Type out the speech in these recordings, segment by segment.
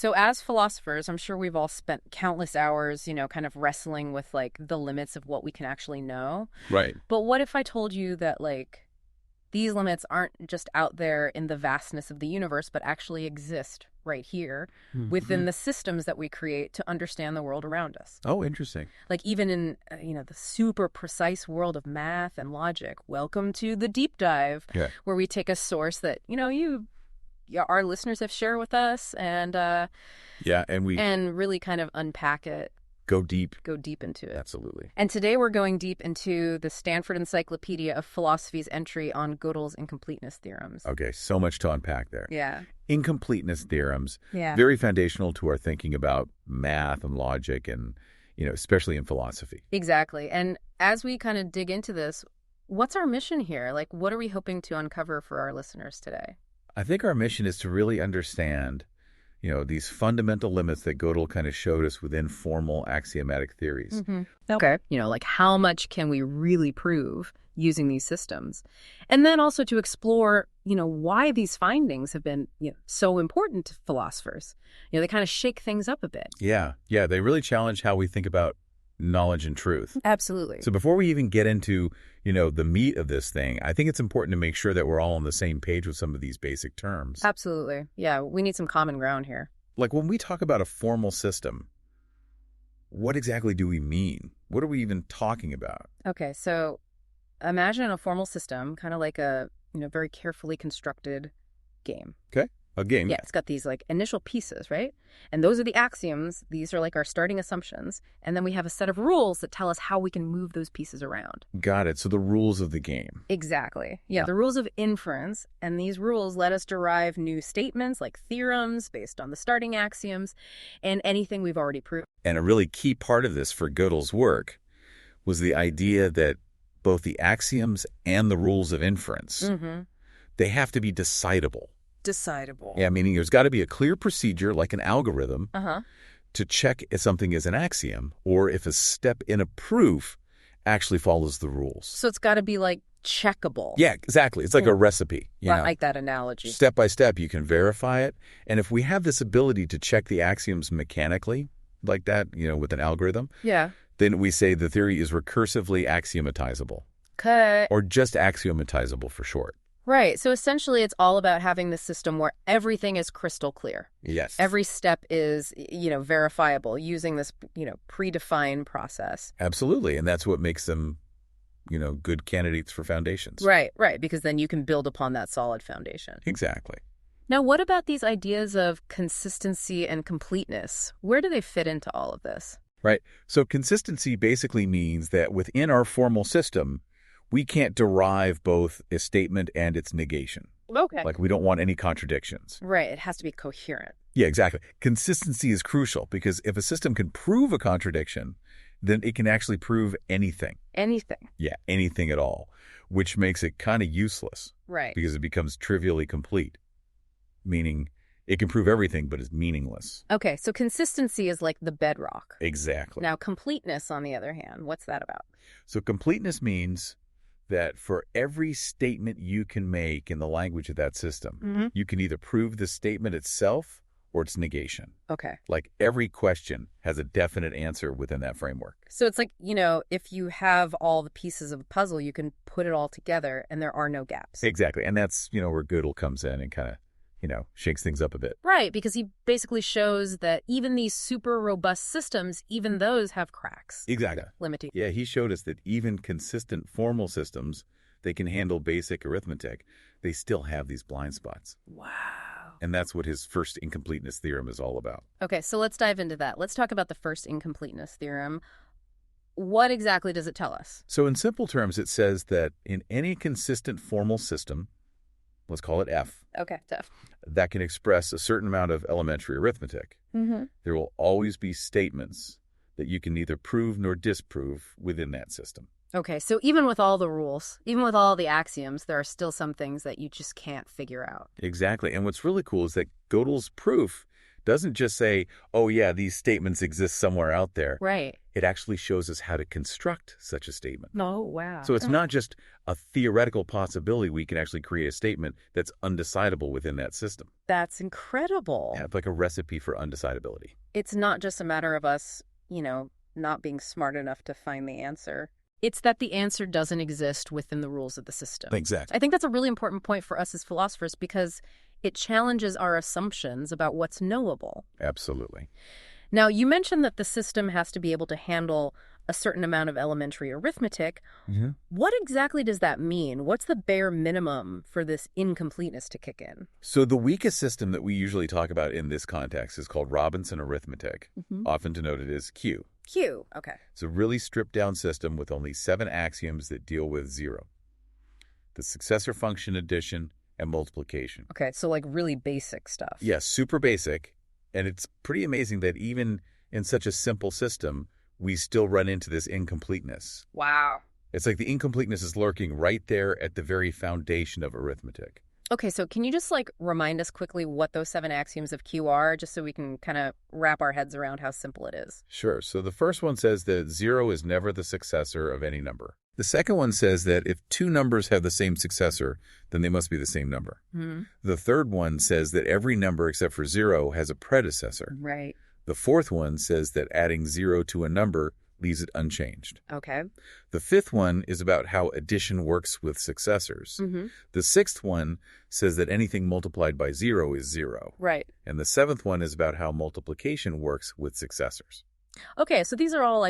So as philosophers, I'm sure we've all spent countless hours, kind of wrestling with like the limits of what we can actually know. Right. But what if I told you that like these limits aren't just out there in the vastness of the universe, but actually exist right here within the systems that we create to understand the world around us? Oh, interesting. Like even in, the super precise world of math and logic, welcome to the deep dive, where we take a source that, our listeners have shared with us and and really kind of unpack it. Go deep into it. Absolutely. And today we're going deep into the Stanford Encyclopedia of Philosophy's entry on Gödel's incompleteness theorems. Okay, so much to unpack there. Yeah. Incompleteness theorems, Yeah. very foundational to our thinking about math and logic and, especially in philosophy. Exactly. And as we kind of dig into this, what's our mission here? Like, what are we hoping to uncover for our listeners today? I think our mission is to really understand these fundamental limits that Gödel kind of showed us within formal axiomatic theories. Okay. Like how much can we really prove using these systems? And then also to explore, why these findings have been so important to philosophers. They kind of shake things up a bit. Yeah. They really challenge how we think about knowledge and truth. Absolutely. So before we even get into, the meat of this thing, I think it's important to make sure that we're all on the same page with some of these basic terms. Absolutely. Yeah, we need some common ground here. Like when we talk about a formal system, what exactly do we mean? What are we even talking about? Okay, so imagine a formal system, kind of like a, very carefully constructed game. Okay. A game. Yeah, it's got these like initial pieces, right? And those are the axioms. These are like our starting assumptions. And then we have a set of rules that tell us how we can move those pieces around. Got it. So the rules of the game. Exactly. Yeah, the rules of inference. And these rules let us derive new statements like theorems based on the starting axioms and anything we've already proved. And a really key part of this for Gödel's work was the idea that both the axioms and the rules of inference, they have to be decidable. Decidable. Yeah, meaning there's got to be a clear procedure, like an algorithm, to check if something is an axiom or if a step in a proof actually follows the rules. So it's got to be like checkable. Yeah, exactly. It's like a recipe. I like that analogy. Step by step, you can verify it. And if we have this ability to check the axioms mechanically, like that, with an algorithm, then we say the theory is recursively axiomatizable. Okay. Or just axiomatizable for short. Right. So essentially, it's all about having this system where everything is crystal clear. Yes. Every step is, verifiable using this, predefined process. Absolutely. And that's what makes them, good candidates for foundations. Right. Because then you can build upon that solid foundation. Exactly. Now, what about these ideas of consistency and completeness? Where do they fit into all of this? Right. So consistency basically means that within our formal system, we can't derive both a statement and its negation. Okay. Like we don't want any contradictions. Right. It has to be coherent. Yeah, exactly. Consistency is crucial because if a system can prove a contradiction, then it can actually prove anything. Anything. Yeah, anything at all, which makes it kind of useless. Right. Because it becomes trivially complete, meaning it can prove everything but is meaningless. Okay, so consistency is like the bedrock. Exactly. Now, completeness, on the other hand, what's that about? So completeness means that for every statement you can make in the language of that system, you can either prove the statement itself or its negation. Okay. Like every question has a definite answer within that framework. So it's like, if you have all the pieces of a puzzle, you can put it all together and there are no gaps. Exactly. And that's, where Gödel comes in and kind of, shakes things up a bit. Right, because he basically shows that even these super robust systems, even those have cracks. Exactly. Limiting. Yeah, he showed us that even consistent formal systems, they can handle basic arithmetic. They still have these blind spots. Wow. And that's what his first incompleteness theorem is all about. Okay, so let's dive into that. Let's talk about the first incompleteness theorem. What exactly does it tell us? So in simple terms, it says that in any consistent formal system, let's call it F. Okay, F. That can express a certain amount of elementary arithmetic. There will always be statements that you can neither prove nor disprove within that system. Okay, so even with all the rules, even with all the axioms, there are still some things that you just can't figure out. Exactly. And what's really cool is that Gödel's proof doesn't just say, oh, yeah, these statements exist somewhere out there. Right. It actually shows us how to construct such a statement. Oh, wow. So it's not just a theoretical possibility we can actually create a statement that's undecidable within that system. That's incredible. Yeah, it's like a recipe for undecidability. It's not just a matter of us, not being smart enough to find the answer. It's that the answer doesn't exist within the rules of the system. Exactly. I think that's a really important point for us as philosophers because it challenges our assumptions about what's knowable. Absolutely. Now, you mentioned that the system has to be able to handle a certain amount of elementary arithmetic. Mm-hmm. What exactly does that mean? What's the bare minimum for this incompleteness to kick in? So the weakest system that we usually talk about in this context is called Robinson arithmetic, often denoted as Q. Q, okay. It's a really stripped-down system with only 7 axioms that deal with 0. The successor function addition and multiplication. Okay, so like really basic stuff. Yeah, super basic. And it's pretty amazing that even in such a simple system, we still run into this incompleteness. Wow. It's like the incompleteness is lurking right there at the very foundation of arithmetic. Okay, so can you just remind us quickly what those 7 axioms of Q are, just so we can kind of wrap our heads around how simple it is? Sure. So the first one says that 0 is never the successor of any number. The second one says that if 2 numbers have the same successor, then they must be the same number. Mm-hmm. The third one says that every number except for 0 has a predecessor. Right. The fourth one says that adding 0 to a number leaves it unchanged. Okay. The fifth one is about how addition works with successors. Mm-hmm. The sixth one says that anything multiplied by 0 is 0. Right. And the seventh one is about how multiplication works with successors. Okay, so these are all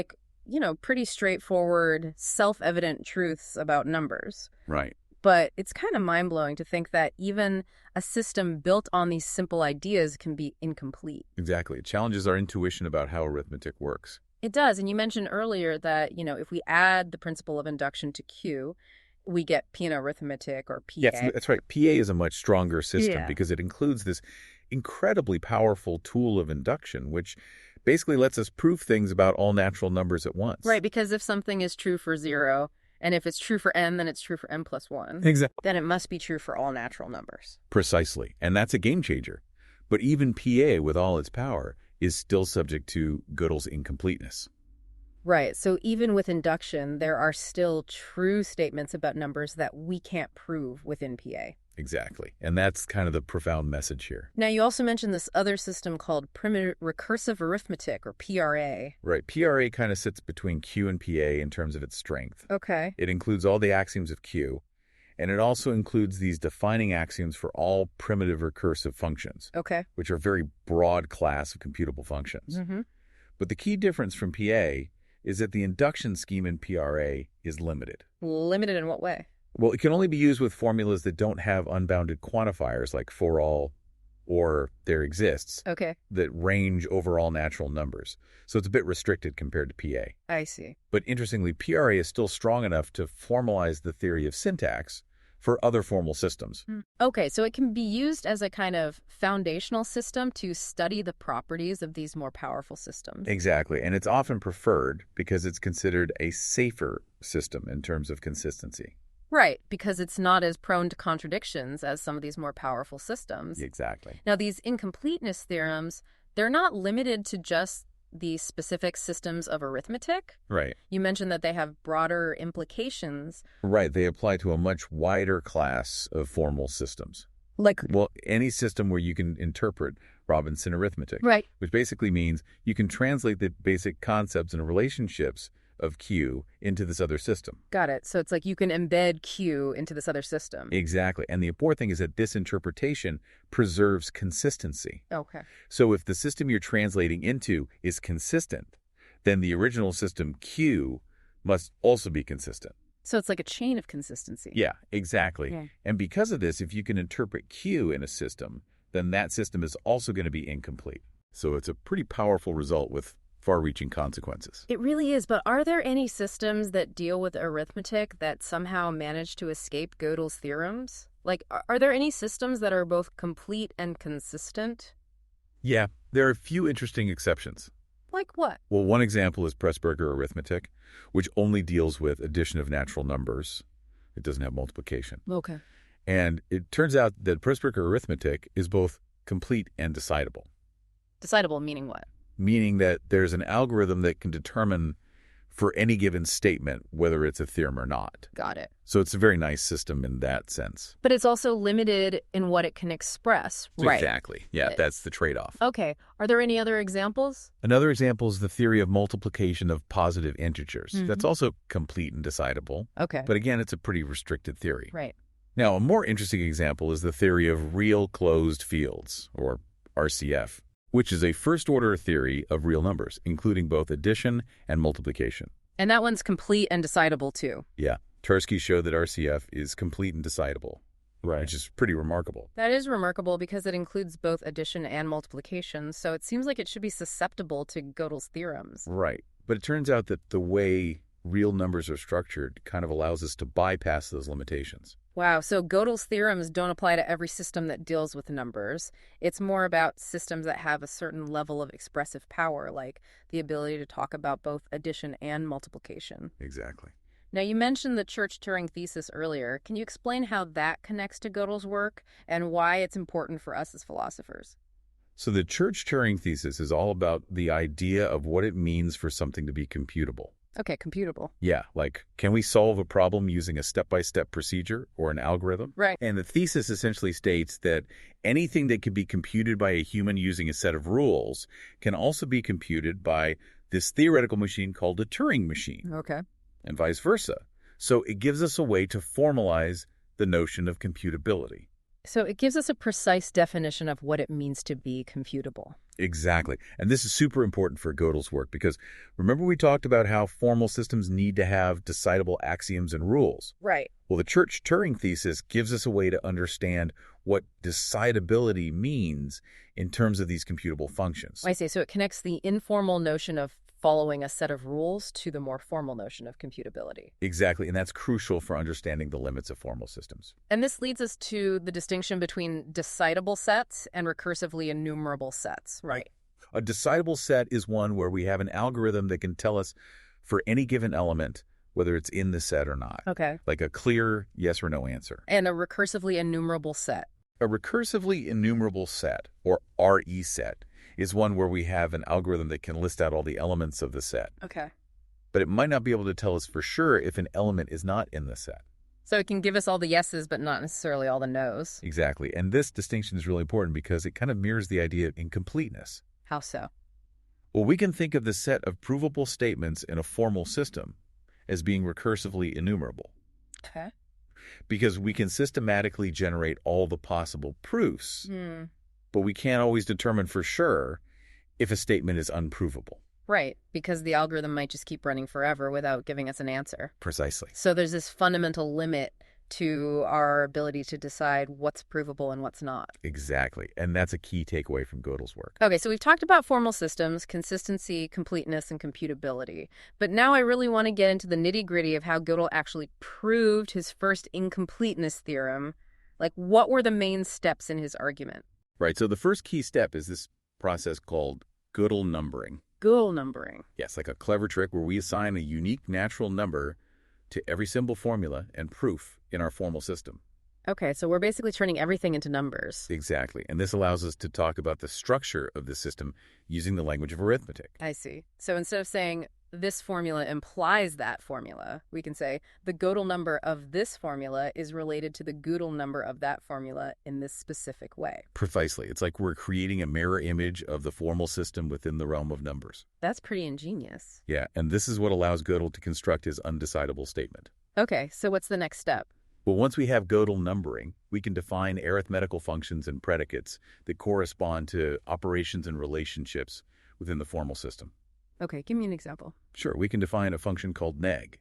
pretty straightforward, self-evident truths about numbers. Right. But it's kind of mind-blowing to think that even a system built on these simple ideas can be incomplete. Exactly. It challenges our intuition about how arithmetic works. It does. And you mentioned earlier that, if we add the principle of induction to Q, we get P in arithmetic or PA. Yes, that's right. PA is a much stronger system because it includes this incredibly powerful tool of induction, which basically lets us prove things about all natural numbers at once. Right, because if something is true for 0, and if it's true for n, then it's true for n plus 1. Exactly. Then it must be true for all natural numbers. Precisely. And that's a game changer. But even PA, with all its power, is still subject to Gödel's incompleteness. Right. So even with induction, there are still true statements about numbers that we can't prove within PA. Exactly. And that's kind of the profound message here. Now, you also mentioned this other system called primitive recursive arithmetic, or PRA. Right. PRA kind of sits between Q and PA in terms of its strength. Okay. It includes all the axioms of Q, and it also includes these defining axioms for all primitive recursive functions, which are a very broad class of computable functions. Mm-hmm. But the key difference from PA is that the induction scheme in PRA is limited. Limited in what way? Well, it can only be used with formulas that don't have unbounded quantifiers like for all or there exists that range over all natural numbers. So it's a bit restricted compared to PA. I see. But interestingly, PRA is still strong enough to formalize the theory of syntax for other formal systems. Okay, so it can be used as a kind of foundational system to study the properties of these more powerful systems. Exactly, and it's often preferred because it's considered a safer system in terms of consistency. Right, because it's not as prone to contradictions as some of these more powerful systems. Exactly. Now, these incompleteness theorems, they're not limited to just the specific systems of arithmetic. Right. You mentioned that they have broader implications. Right. They apply to a much wider class of formal systems. Well, any system where you can interpret Robinson arithmetic. Right. Which basically means you can translate the basic concepts and relationships of Q into this other system. Got it. So it's like you can embed Q into this other system. Exactly. And the important thing is that this interpretation preserves consistency. Okay. So if the system you're translating into is consistent, then the original system Q must also be consistent. So it's like a chain of consistency. Yeah, exactly. Yeah. And because of this, if you can interpret Q in a system, then that system is also going to be incomplete. So it's a pretty powerful result with far-reaching consequences. It really is, but are there any systems that deal with arithmetic that somehow manage to escape Gödel's theorems? Are there any systems that are both complete and consistent? Yeah, there are a few interesting exceptions. Like what? Well, one example is Pressburger arithmetic, which only deals with addition of natural numbers. It doesn't have multiplication. Okay. And it turns out that Pressburger arithmetic is both complete and decidable. Decidable meaning what? Meaning that there's an algorithm that can determine for any given statement whether it's a theorem or not. Got it. So it's a very nice system in that sense. But it's also limited in what it can express, right? Exactly. Yeah, that's the trade-off. Okay. Are there any other examples? Another example is the theory of multiplication of positive integers. That's also complete and decidable. Okay. But again, it's a pretty restricted theory. Right. Now, a more interesting example is the theory of real closed fields, or RCF, which is a first-order theory of real numbers, including both addition and multiplication. And that one's complete and decidable, too. Yeah. Tversky showed that RCF is complete and decidable, which is pretty remarkable. That is remarkable because it includes both addition and multiplication, so it seems like it should be susceptible to Gödel's theorems. Right. But it turns out that the way real numbers are structured kind of allows us to bypass those limitations. Wow, so Gödel's theorems don't apply to every system that deals with numbers. It's more about systems that have a certain level of expressive power, like the ability to talk about both addition and multiplication. Exactly. Now, you mentioned the Church-Turing thesis earlier. Can you explain how that connects to Gödel's work and why it's important for us as philosophers? So the Church-Turing thesis is all about the idea of what it means for something to be computable. Okay, computable. Yeah, like, can we solve a problem using a step-by-step procedure or an algorithm? Right. And the thesis essentially states that anything that can be computed by a human using a set of rules can also be computed by this theoretical machine called a Turing machine. Okay. And vice versa. So it gives us a way to formalize the notion of computability. So it gives us a precise definition of what it means to be computable. Exactly. And this is super important for Gödel's work because remember we talked about how formal systems need to have decidable axioms and rules. Right. Well, the Church-Turing thesis gives us a way to understand what decidability means in terms of these computable functions. I see. So it connects the informal notion of following a set of rules to the more formal notion of computability. Exactly, and that's crucial for understanding the limits of formal systems. And this leads us to the distinction between decidable sets and recursively enumerable sets, right? A decidable set is one where we have an algorithm that can tell us for any given element whether it's in the set or not. Okay. Like a clear yes or no answer. And a recursively enumerable set. A recursively enumerable set, or RE set, is one where we have an algorithm that can list out all the elements of the set. Okay. But it might not be able to tell us for sure if an element is not in the set. So it can give us all the yeses, but not necessarily all the nos. Exactly. And this distinction is really important because it kind of mirrors the idea of incompleteness. How so? Well, we can think of the set of provable statements in a formal system as being recursively enumerable. Okay. Because we can systematically generate all the possible proofs, but we can't always determine for sure if a statement is unprovable. Right, because the algorithm might just keep running forever without giving us an answer. Precisely. So there's this fundamental limit to our ability to decide what's provable and what's not. Exactly. And that's a key takeaway from Gödel's work. Okay, so we've talked about formal systems, consistency, completeness, and computability. But now I really want to get into the nitty-gritty of how Gödel actually proved his first incompleteness theorem. Like, what were the main steps in his argument? Right, so the first key step is this process called Gödel numbering. Gödel numbering. Yes, like a clever trick where we assign a unique natural number to every symbol formula and proof in our formal system. Okay, so we're basically turning everything into numbers. Exactly. And this allows us to talk about the structure of the system using the language of arithmetic. I see. So instead of saying this formula implies that formula, we can say the Gödel number of this formula is related to the Gödel number of that formula in this specific way. Precisely. It's like we're creating a mirror image of the formal system within the realm of numbers. That's pretty ingenious. Yeah, and this is what allows Gödel to construct his undecidable statement. Okay, so what's the next step? Well, once we have Gödel numbering, we can define arithmetical functions and predicates that correspond to operations and relationships within the formal system. Okay, give me an example. Sure, we can define a function called neg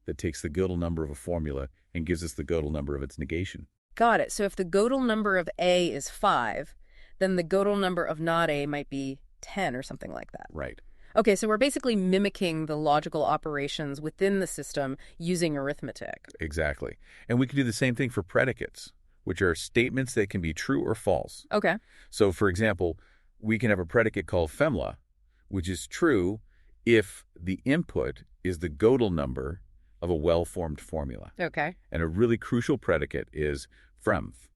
that takes the Gödel number of a formula and gives us the Gödel number of its negation. Got it. So if the Gödel number of A is 5, then the Gödel number of not A might be 10 or something like that. Right. Okay, so we're basically mimicking the logical operations within the system using arithmetic. Exactly. And we can do the same thing for predicates, which are statements that can be true or false. Okay. So, for example, we can have a predicate called femla, which is true if the input is the Gödel number of a well-formed formula. Okay. And a really crucial predicate is fremth,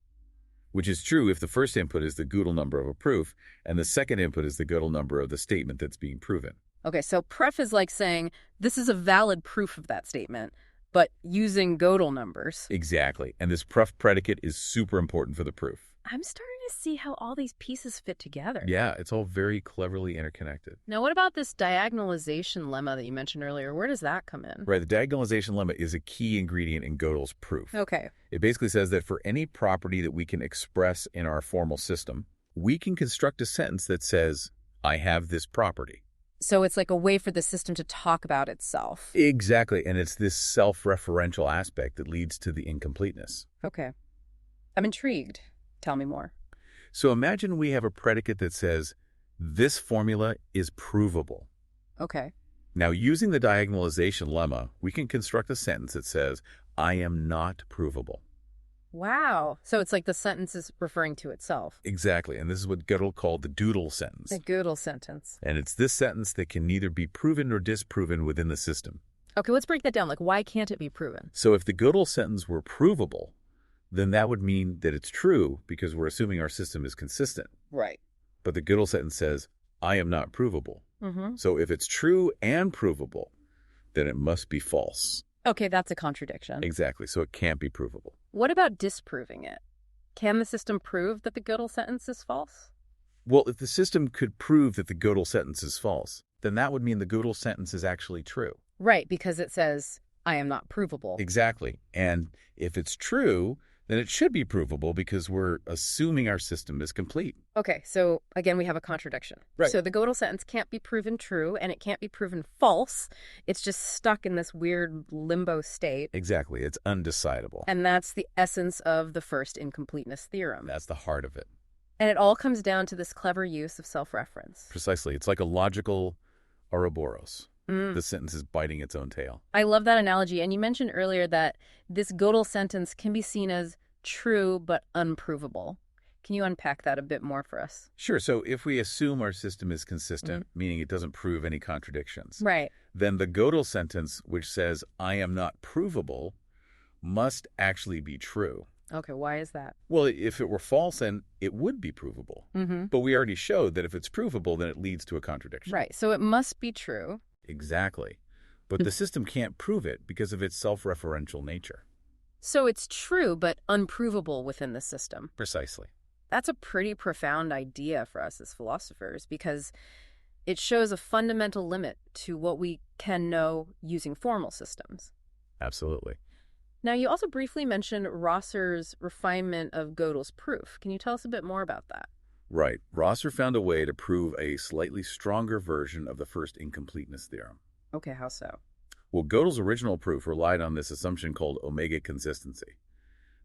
which is true if the first input is the Gödel number of a proof and the second input is the Gödel number of the statement that's being proven. Okay, so pref is like saying, this is a valid proof of that statement, but using Gödel numbers. Exactly, and this pref predicate is super important for the proof. I'm starting to see how all these pieces fit together. Yeah, it's all very cleverly interconnected. Now, what about this diagonalization lemma that you mentioned earlier? Where does that come in? Right, the diagonalization lemma is a key ingredient in Gödel's proof. Okay. It basically says that for any property that we can express in our formal system, we can construct a sentence that says, I have this property. So it's like a way for the system to talk about itself. Exactly, and it's this self-referential aspect that leads to the incompleteness. Okay. I'm intrigued. Tell me more. So imagine we have a predicate that says, this formula is provable. Okay. Now, using the diagonalization lemma, we can construct a sentence that says, I am not provable. Wow. So it's like the sentence is referring to itself. Exactly, and this is what Gödel called the Gödel sentence. The Gödel sentence. And it's this sentence that can neither be proven nor disproven within the system. Okay, let's break that down. Like, why can't it be proven? So if the Gödel sentence were provable, then that would mean that it's true because we're assuming our system is consistent. Right. But the Gödel sentence says, I am not provable. Mm-hmm. So if it's true and provable, then it must be false. Okay, that's a contradiction. Exactly, so it can't be provable. What about disproving it? Can the system prove that the Gödel sentence is false? Well, if the system could prove that the Gödel sentence is false, then that would mean the Gödel sentence is actually true. Right, because it says, I am not provable. Exactly. And if it's true, then it should be provable because we're assuming our system is complete. Okay, so again, we have a contradiction. Right. So the Gödel sentence can't be proven true and it can't be proven false. It's just stuck in this weird limbo state. Exactly. It's undecidable. And that's the essence of the first incompleteness theorem. That's the heart of it. And it all comes down to this clever use of self-reference. Precisely. It's like a logical Ouroboros. The sentence is biting its own tail. I love that analogy. And you mentioned earlier that this Gödel sentence can be seen as true but unprovable. Can you unpack that a bit more for us? Sure. So if we assume our system is consistent, meaning it doesn't prove any contradictions, right, then the Gödel sentence, which says, I am not provable, must actually be true. Okay, why is that? Well, if it were false, then it would be provable. But we already showed that if it's provable, then it leads to a contradiction. Right, so it must be true. Exactly. But the system can't prove it because of its self-referential nature. So it's true, but unprovable within the system. Precisely. That's a pretty profound idea for us as philosophers because it shows a fundamental limit to what we can know using formal systems. Absolutely. Now, you also briefly mentioned Rosser's refinement of Gödel's proof. Can you tell us a bit more about that? Right. Rosser found a way to prove a slightly stronger version of the first incompleteness theorem. Okay, how so? Well, Gödel's original proof relied on this assumption called omega consistency,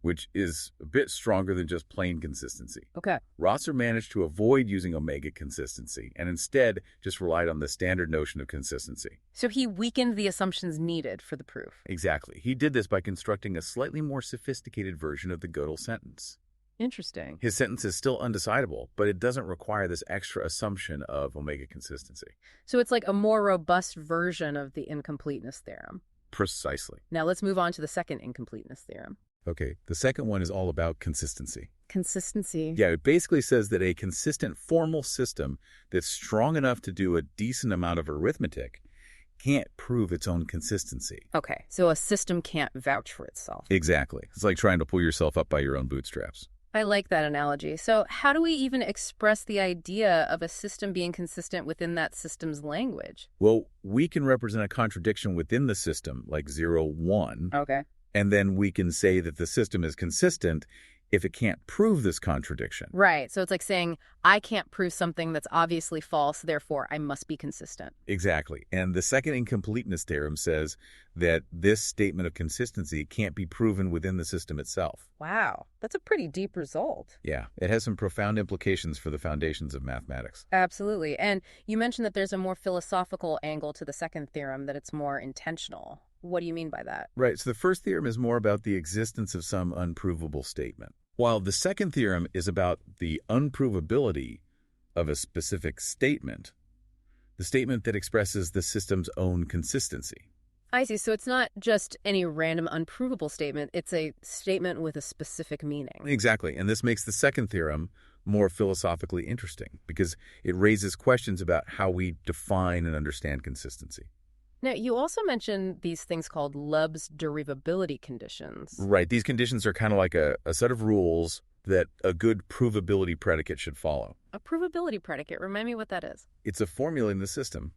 which is a bit stronger than just plain consistency. Okay. Rosser managed to avoid using omega consistency and instead just relied on the standard notion of consistency. So he weakened the assumptions needed for the proof. Exactly. He did this by constructing a slightly more sophisticated version of the Gödel sentence. Interesting. His sentence is still undecidable, but it doesn't require this extra assumption of omega consistency. So it's like a more robust version of the incompleteness theorem. Precisely. Now let's move on to the second incompleteness theorem. Okay, the second one is all about consistency. Consistency. Yeah, it basically says that a consistent formal system that's strong enough to do a decent amount of arithmetic can't prove its own consistency. Okay, so a system can't vouch for itself. Exactly. It's like trying to pull yourself up by your own bootstraps. I like that analogy. So how do we even express the idea of a system being consistent within that system's language? Well, we can represent a contradiction within the system, like 0, 1. Okay. And then we can say that the system is consistent if it can't prove this contradiction. Right. So it's like saying, I can't prove something that's obviously false, therefore I must be consistent. Exactly. And the second incompleteness theorem says that this statement of consistency can't be proven within the system itself. Wow. That's a pretty deep result. Yeah. It has some profound implications for the foundations of mathematics. Absolutely. And you mentioned that there's a more philosophical angle to the second theorem, that it's more intentional. What do you mean by that? Right. So the first theorem is more about the existence of some unprovable statement, while the second theorem is about the unprovability of a specific statement, the statement that expresses the system's own consistency. I see. So it's not just any random unprovable statement. It's a statement with a specific meaning. Exactly. And this makes the second theorem more philosophically interesting because it raises questions about how we define and understand consistency. Now, you also mentioned these things called Loeb's derivability conditions. Right. These conditions are kind of like a set of rules that a good provability predicate should follow. A provability predicate. Remind me what that is. It's a formula in the system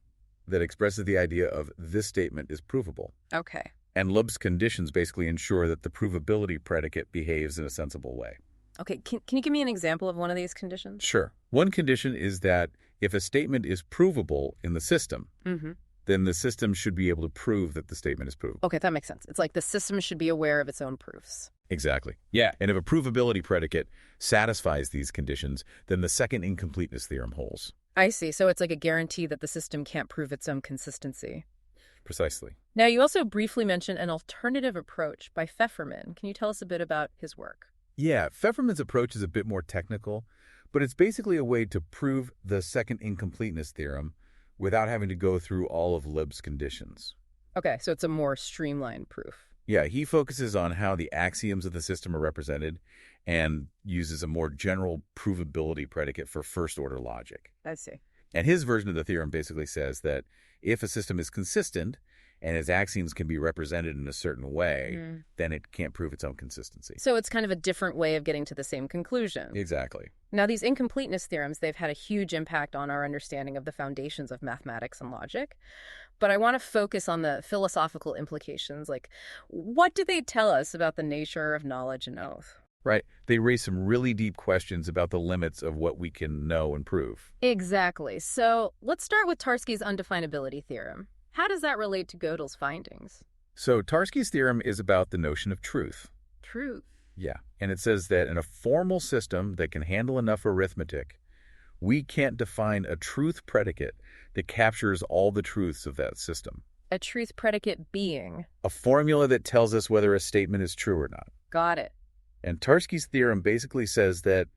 that expresses the idea of this statement is provable. Okay. And Loeb's conditions basically ensure that the provability predicate behaves in a sensible way. Okay, can you give me an example of one of these conditions? Sure. One condition is that if a statement is provable in the system, then the system should be able to prove that the statement is provable. Okay, that makes sense. It's like the system should be aware of its own proofs. Exactly. Yeah. And if a provability predicate satisfies these conditions, then the second incompleteness theorem holds. I see. So it's like a guarantee that the system can't prove its own consistency. Precisely. Now, you also briefly mentioned an alternative approach by Pfefferman. Can you tell us a bit about his work? Yeah, Pfefferman's approach is a bit more technical, but it's basically a way to prove the second incompleteness theorem without having to go through all of Loeb's conditions. Okay, so it's a more streamlined proof. Yeah, he focuses on how the axioms of the system are represented and uses a more general provability predicate for first-order logic. I see. And his version of the theorem basically says that if a system is consistent and its axioms can be represented in a certain way, then it can't prove its own consistency. So it's kind of a different way of getting to the same conclusion. Exactly. Now, these incompleteness theorems, they've had a huge impact on our understanding of the foundations of mathematics and logic. But I want to focus on the philosophical implications. Like, what do they tell us about the nature of knowledge and oath? Right. They raise some really deep questions about the limits of what we can know and prove. Exactly. So let's start with Tarski's undefinability theorem. How does that relate to Gödel's findings? So Tarski's theorem is about the notion of truth. Truth? Yeah. And it says that in a formal system that can handle enough arithmetic, we can't define a truth predicate that captures all the truths of that system. A truth predicate being? A formula that tells us whether a statement is true or not. Got it. And Tarski's theorem basically says that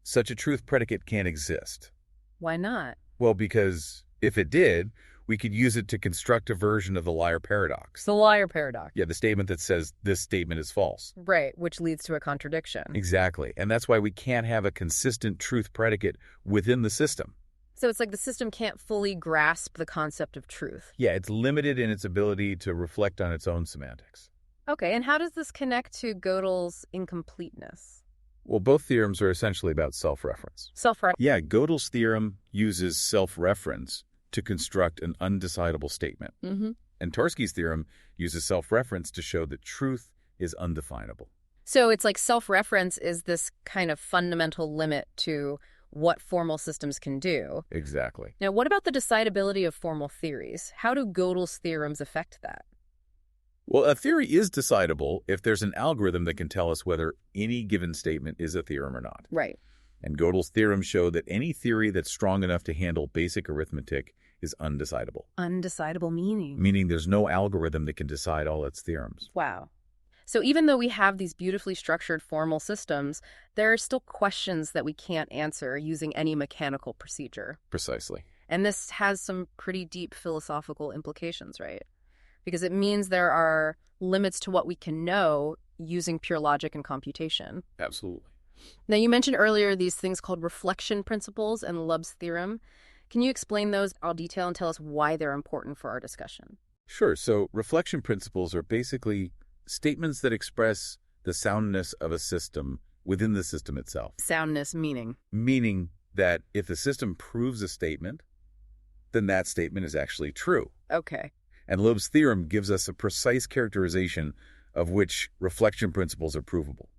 such a truth predicate can't exist. Why not? Well, because if it did, we could use it to construct a version of the liar paradox. The liar paradox. Yeah, the statement that says this statement is false. Right, which leads to a contradiction. Exactly. And that's why we can't have a consistent truth predicate within the system. So it's like the system can't fully grasp the concept of truth. Yeah, it's limited in its ability to reflect on its own semantics. Okay, and how does this connect to Gödel's incompleteness? Well, both theorems are essentially about self-reference. Self-reference? Yeah, Gödel's theorem uses self-reference to construct an undecidable statement. And Tarski's theorem uses self-reference to show that truth is undefinable. So it's like self-reference is this kind of fundamental limit to what formal systems can do. Exactly. Now, what about the decidability of formal theories? How do Gödel's theorems affect that? Well, a theory is decidable if there's an algorithm that can tell us whether any given statement is a theorem or not. Right. And Gödel's theorems show that any theory that's strong enough to handle basic arithmetic is undecidable. Undecidable meaning? Meaning there's no algorithm that can decide all its theorems. Wow. So even though we have these beautifully structured formal systems, there are still questions that we can't answer using any mechanical procedure. Precisely. And this has some pretty deep philosophical implications, right? Because it means there are limits to what we can know using pure logic and computation. Absolutely. Now, you mentioned earlier these things called reflection principles and Loeb's theorem. Can you explain those in detail and tell us why they're important for our discussion? Sure. So reflection principles are basically statements that express the soundness of a system within the system itself. Soundness meaning? Meaning that if the system proves a statement, then that statement is actually true. Okay. And Loeb's theorem gives us a precise characterization of which reflection principles are provable.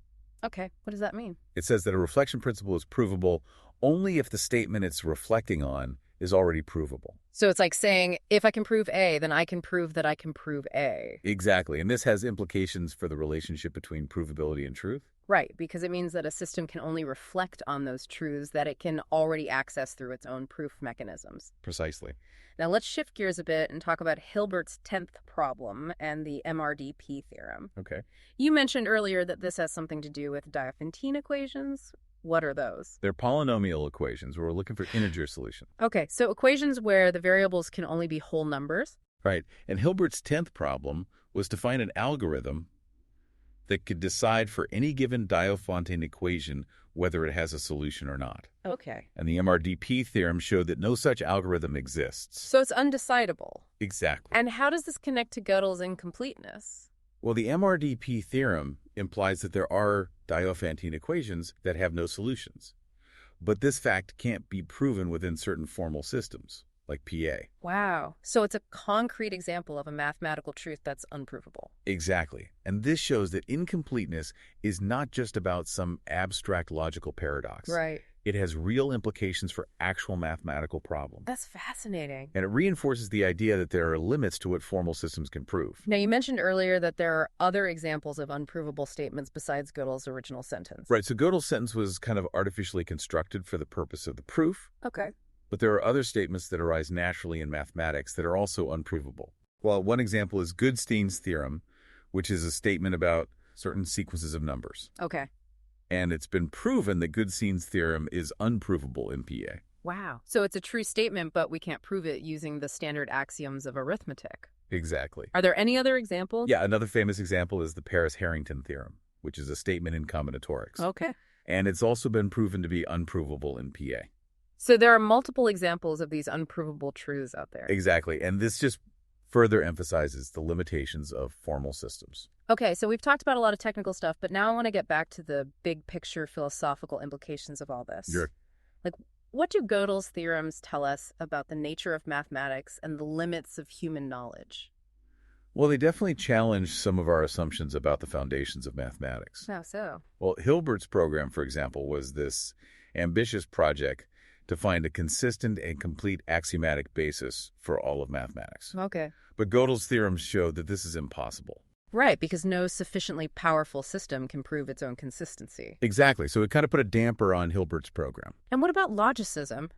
Okay. What does that mean? It says that a reflection principle is provable only if the statement it's reflecting on is already provable. So it's like saying, if I can prove A, then I can prove that I can prove A. Exactly. And this has implications for the relationship between provability and truth. Right, because it means that a system can only reflect on those truths that it can already access through its own proof mechanisms. Precisely. Now let's shift gears a bit and talk about Hilbert's 10th problem and the MRDP theorem. Okay. You mentioned earlier that this has something to do with Diophantine equations. What are those? They're polynomial equations where we're looking for integer solution. Okay, so equations where the variables can only be whole numbers. Right. And Hilbert's 10th problem was to find an algorithm that could decide for any given Diophantine equation whether it has a solution or not. Okay. And the MRDP theorem showed that no such algorithm exists. So it's undecidable. Exactly. And how does this connect to Gödel's incompleteness? Well, the MRDP theorem implies that there are Diophantine equations that have no solutions. But this fact can't be proven within certain formal systems, like PA. Wow. So it's a concrete example of a mathematical truth that's unprovable. Exactly. And this shows that incompleteness is not just about some abstract logical paradox. Right. It has real implications for actual mathematical problems. That's fascinating. And it reinforces the idea that there are limits to what formal systems can prove. Now, you mentioned earlier that there are other examples of unprovable statements besides Gödel's original sentence. Right, so Gödel's sentence was kind of artificially constructed for the purpose of the proof. Okay. But there are other statements that arise naturally in mathematics that are also unprovable. Well, one example is Goodstein's theorem, which is a statement about certain sequences of numbers. Okay. And it's been proven that Goodstein's theorem is unprovable in PA. Wow. So it's a true statement, but we can't prove it using the standard axioms of arithmetic. Exactly. Are there any other examples? Yeah, another famous example is the Paris-Harrington theorem, which is a statement in combinatorics. Okay. And it's also been proven to be unprovable in PA. So there are multiple examples of these unprovable truths out there. Exactly. And this just further emphasizes the limitations of formal systems. Okay, so we've talked about a lot of technical stuff, but now I want to get back to the big picture philosophical implications of all this. Sure. Like, what do Gödel's theorems tell us about the nature of mathematics and the limits of human knowledge? Well, they definitely challenge some of our assumptions about the foundations of mathematics. How so? Well, Hilbert's program, for example, was this ambitious project to find a consistent and complete axiomatic basis for all of mathematics. Okay. But Gödel's theorems showed that this is impossible. Right, because no sufficiently powerful system can prove its own consistency. Exactly. So it kind of put a damper on Hilbert's program. And what about logicism?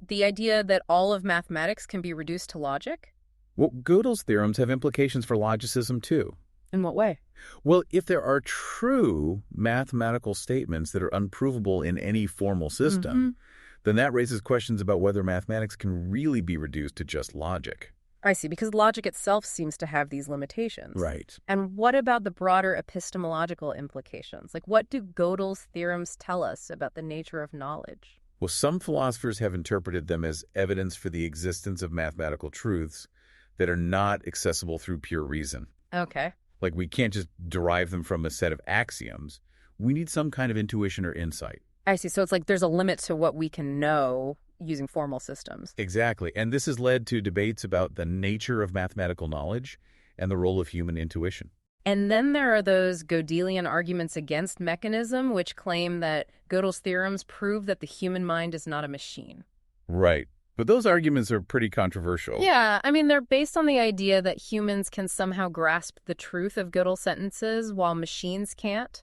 The idea that all of mathematics can be reduced to logic? Well, Gödel's theorems have implications for logicism, too. In what way? Well, if there are true mathematical statements that are unprovable in any formal system, then that raises questions about whether mathematics can really be reduced to just logic. I see, because logic itself seems to have these limitations. Right. And what about the broader epistemological implications? Like, what do Gödel's theorems tell us about the nature of knowledge? Well, some philosophers have interpreted them as evidence for the existence of mathematical truths that are not accessible through pure reason. Okay. Like, we can't just derive them from a set of axioms. We need some kind of intuition or insight. I see. So it's like there's a limit to what we can know using formal systems. Exactly. And this has led to debates about the nature of mathematical knowledge and the role of human intuition. And then there are those Gödelian arguments against mechanism, which claim that Gödel's theorems prove that the human mind is not a machine. Right. But those arguments are pretty controversial. Yeah, I mean, they're based on the idea that humans can somehow grasp the truth of Gödel sentences while machines can't.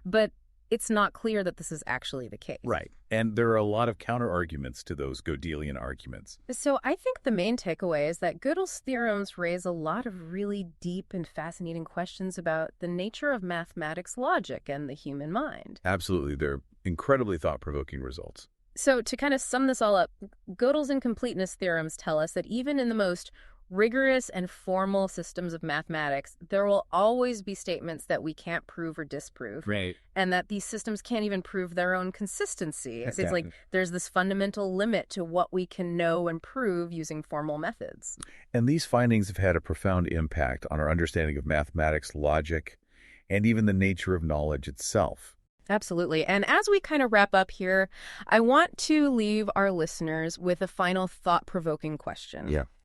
But it's not clear that this is actually the case. Right. And there are a lot of counter-arguments to those Gödelian arguments. So I think the main takeaway is that Gödel's theorems raise a lot of really deep and fascinating questions about the nature of mathematics logic and the human mind. Absolutely. They're incredibly thought-provoking results. So to kind of sum this all up, Gödel's incompleteness theorems tell us that even in the most rigorous and formal systems of mathematics, there will always be statements that we can't prove or disprove. Right. And that these systems can't even prove their own consistency. Exactly. It's like there's this fundamental limit to what we can know and prove using formal methods. And these findings have had a profound impact on our understanding of mathematics, logic, and even the nature of knowledge itself. Absolutely. And as we kind of wrap up here, I want to leave our listeners with a final thought-provoking question. Yeah.